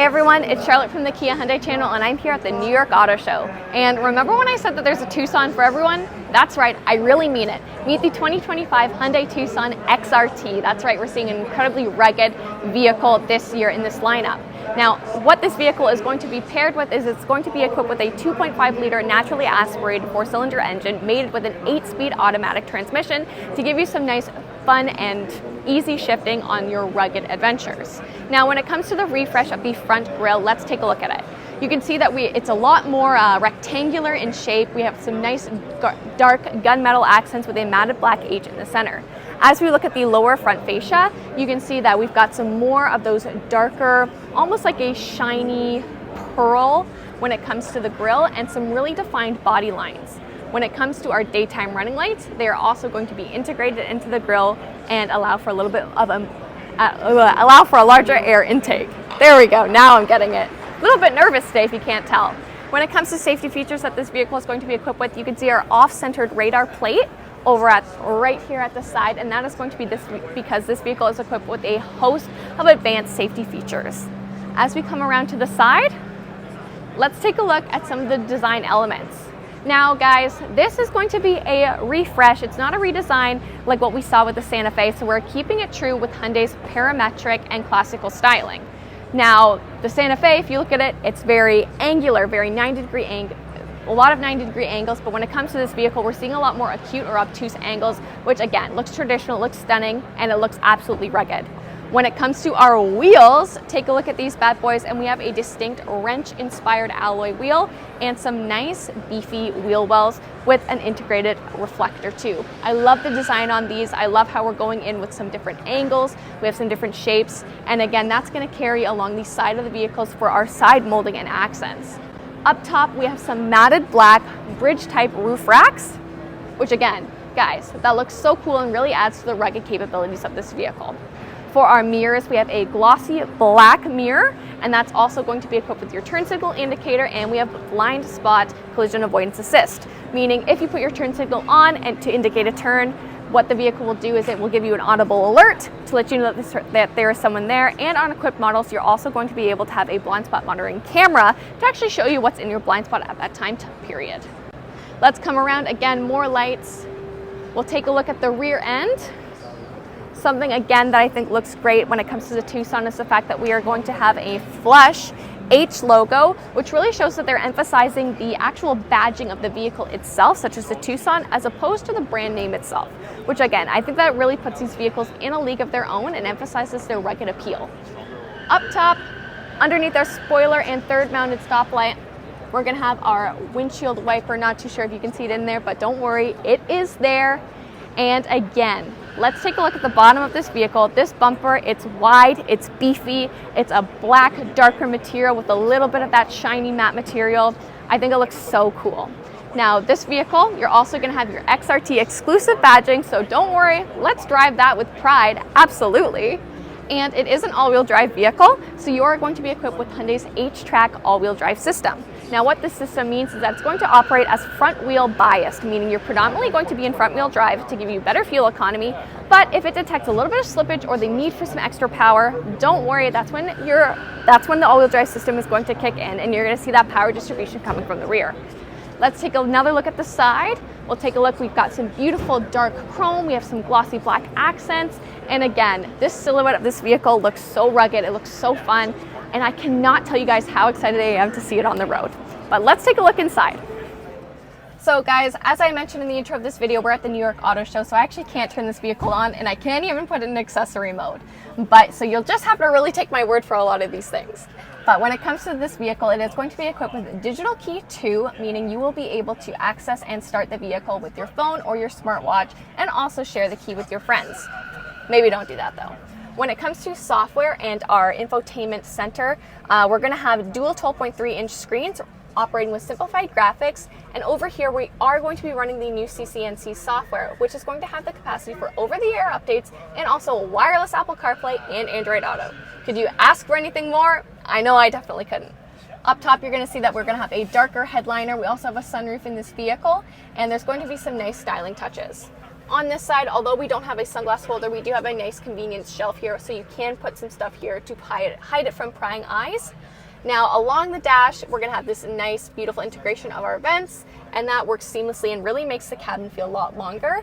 everyone, it's Charlotte from the Kia Hyundai channel, and I'm here at the New York Auto Show. And remember when I said that there's a Tucson for everyone? That's right, I really mean it. Meet the 2025 Hyundai Tucson XRT. That's right, we're seeing an incredibly rugged vehicle this year in this lineup. Now, what this vehicle is going to be paired with is it's going to be equipped with a 2.5-liter naturally aspirated 4-cylinder engine mated with an 8-speed automatic transmission to give you some nice fun and easy shifting on your rugged adventures. Now, when it comes to the refresh of the front grille, let's take a look at it. You can see that it's a lot more rectangular in shape. We have some nice dark gunmetal accents with a matted black H in the center. As we look at the lower front fascia, you can see that we've got some more of those darker, almost like a shiny pearl when it comes to the grille, and some really defined body lines. When it comes to our daytime running lights, they are also going to be integrated into the grille and allow for a little bit of allow for a larger air intake. There we go, now I'm getting it. A little bit nervous today if you can't tell. When it comes to safety features that this vehicle is going to be equipped with, you can see our off-centered radar plate over at right here at the side, and that is going to be because this vehicle is equipped with a host of advanced safety features. As we come around to the side, let's take a look at some of the design elements. Now guys, this is going to be a refresh. It's not a redesign like what we saw with the Santa Fe, so we're keeping it true with Hyundai's parametric and classical styling. Now, the Santa Fe, if you look at it, it's very angular, very 90-degree angle, a lot of 90-degree angles, but when it comes to this vehicle, we're seeing a lot more acute or obtuse angles, which again, looks traditional, looks stunning, and it looks absolutely rugged. When it comes to our wheels, take a look at these bad boys, and we have a distinct wrench-inspired alloy wheel and some nice beefy wheel wells with an integrated reflector too. I love the design on these. I love how we're going in with some different angles. We have some different shapes, and again, that's going to carry along the side of the vehicles for our side molding and accents. Up top, we have some matted black bridge-type roof racks, which again, guys, that looks so cool and really adds to the rugged capabilities of this vehicle. For our mirrors, we have a glossy black mirror, and that's also going to be equipped with your turn signal indicator, and we have blind spot collision avoidance assist, meaning if you put your turn signal on and to indicate a turn, what the vehicle will do is it will give you an audible alert to let you know that there is someone there. And on equipped models, you're also going to be able to have a blind spot monitoring camera to actually show you what's in your blind spot at that time period. Let's come around again, more lights. We'll take a look at the rear end. Something again that I think looks great when it comes to the Tucson is the fact that we are going to have a flush H logo, which really shows that they're emphasizing the actual badging of the vehicle itself, such as the Tucson, as opposed to the brand name itself, which again, I think that really puts these vehicles in a league of their own and emphasizes their rugged appeal. Up top, underneath our spoiler and third mounted stoplight, we're gonna have our windshield wiper. Not too sure if you can see it in there, but don't worry, it is there. And again, let's take a look at the bottom of this vehicle. This bumper, it's wide, it's beefy, it's a black, darker material with a little bit of that shiny matte material. I think it looks so cool. Now, this vehicle, you're also gonna have your XRT exclusive badging, so don't worry, let's drive that with pride, absolutely. And it is an all-wheel drive vehicle, so you are going to be equipped with Hyundai's H-Track all-wheel drive system. Now, what this system means is that it's going to operate as front-wheel biased, meaning you're predominantly going to be in front-wheel drive to give you better fuel economy, but if it detects a little bit of slippage or the need for some extra power, don't worry, that's when the all-wheel drive system is going to kick in, and you're going to see that power distribution coming from the rear. Let's take another look at the side. We'll take a look. We've got some beautiful dark chrome. We have some glossy black accents. And again, this silhouette of this vehicle looks so rugged. It looks so fun. And I cannot tell you guys how excited I am to see it on the road. But let's take a look inside. So guys, as I mentioned in the intro of this video, we're at the New York Auto Show, so I actually can't turn this vehicle on, and I can't even put it in accessory mode. So you'll just have to really take my word for a lot of these things. But when it comes to this vehicle, it is going to be equipped with Digital Key 2, meaning you will be able to access and start the vehicle with your phone or your smartwatch, and also share the key with your friends. Maybe don't do that though. When it comes to software and our infotainment center, we're going to have dual 12.3-inch screens operating with simplified graphics, and over here we are going to be running the new CCNC software, which is going to have the capacity for over-the-air updates and also wireless Apple CarPlay and Android Auto. Could you ask for anything more? I know I definitely couldn't. Up top, you're going to see that we're going to have a darker headliner. We also have a sunroof in this vehicle, and there's going to be some nice styling touches. On this side, although we don't have a sunglass holder, we do have a nice convenience shelf here, so you can put some stuff here to hide it from prying eyes. Now along the dash, we're gonna have this nice, beautiful integration of our vents, and that works seamlessly and really makes the cabin feel a lot longer.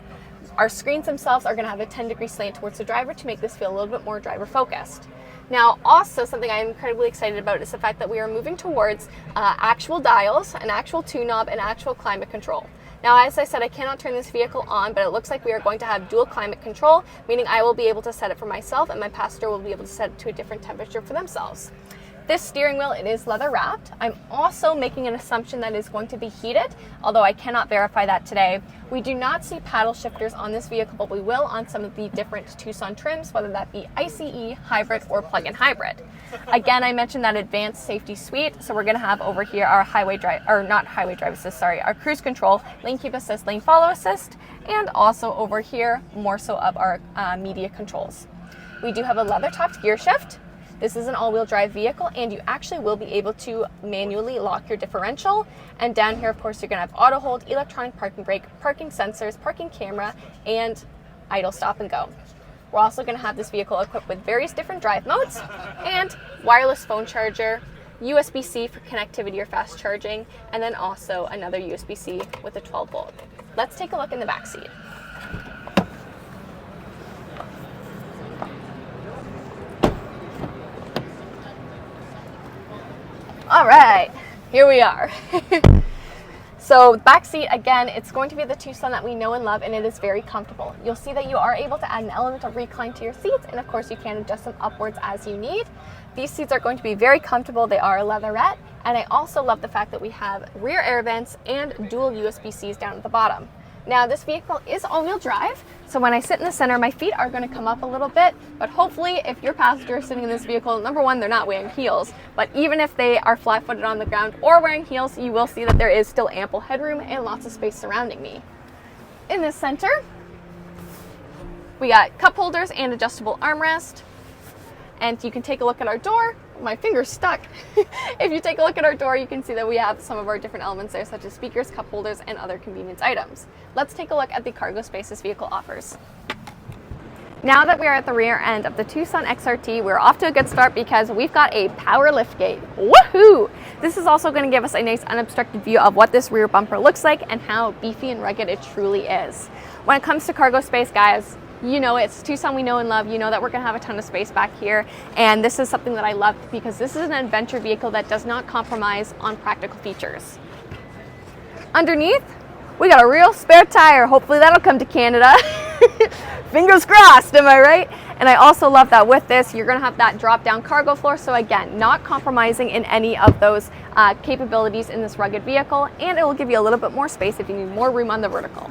Our screens themselves are gonna have a 10-degree slant towards the driver to make this feel a little bit more driver focused. Now, also something I'm incredibly excited about is the fact that we are moving towards actual dials, an actual tune knob, and actual climate control. Now, as I said, I cannot turn this vehicle on, but it looks like we are going to have dual climate control, meaning I will be able to set it for myself and my passenger will be able to set it to a different temperature for themselves. This steering wheel, it is leather wrapped. I'm also making an assumption that it is going to be heated, although I cannot verify that today. We do not see paddle shifters on this vehicle, but we will on some of the different Tucson trims, whether that be ICE, hybrid, or plug-in hybrid. Again, I mentioned that advanced safety suite, so we're gonna have over here our our cruise control, lane keep assist, lane follow assist, and also over here, more so of our media controls. We do have a leather-topped gear shift. This is an all-wheel drive vehicle, and you actually will be able to manually lock your differential. And down here, of course, you're gonna have auto hold, electronic parking brake, parking sensors, parking camera, and idle stop and go. We're also gonna have this vehicle equipped with various different drive modes and wireless phone charger, USB-C for connectivity or fast charging, and then also another USB-C with a 12 volt. Let's take a look in the back seat. All right, here we are. So back seat, again, it's going to be the Tucson that we know and love, and it is very comfortable. You'll see that you are able to add an element of recline to your seats, and of course you can adjust them upwards as you need. These seats are going to be very comfortable. They are leatherette, and I also love the fact that we have rear air vents and dual USB-Cs down at the bottom. Now this vehicle is all-wheel drive, so when I sit in the center, my feet are going to come up a little bit, but hopefully if your passenger is sitting in this vehicle, number one, they're not wearing heels, but even if they are flat-footed on the ground or wearing heels, you will see that there is still ample headroom and lots of space surrounding me. In the center, we got cup holders and adjustable armrest, and you can take a look at our door. My finger's stuck. If you take a look at our door, you can see that we have some of our different elements there, such as speakers, cup holders, and other convenience items. Let's take a look at the cargo space this vehicle offers. Now that we are at the rear end of the Tucson XRT, we're off to a good start because we've got a power liftgate. Woohoo! This is also going to give us a nice unobstructed view of what this rear bumper looks like and how beefy and rugged it truly is. When it comes to cargo space, guys, you know it's Tucson we know and love. You know that we're gonna have a ton of space back here, and this is something that I love because this is an adventure vehicle that does not compromise on practical features. Underneath, we got a real spare tire. Hopefully that'll come to Canada. Fingers crossed, am I right? And I also love that with this, you're gonna have that drop-down cargo floor. So again, not compromising in any of those capabilities in this rugged vehicle, and it will give you a little bit more space if you need more room on the vertical.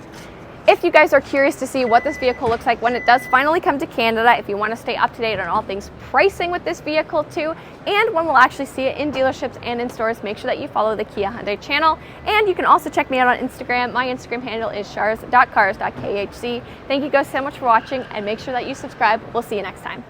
If you guys are curious to see what this vehicle looks like when it does finally come to Canada, if you want to stay up to date on all things pricing with this vehicle too, and when we'll actually see it in dealerships and in stores, make sure that you follow the Kia Hyundai channel. And you can also check me out on Instagram. My Instagram handle is shars.cars.khc. Thank you guys so much for watching, and make sure that you subscribe. We'll see you next time.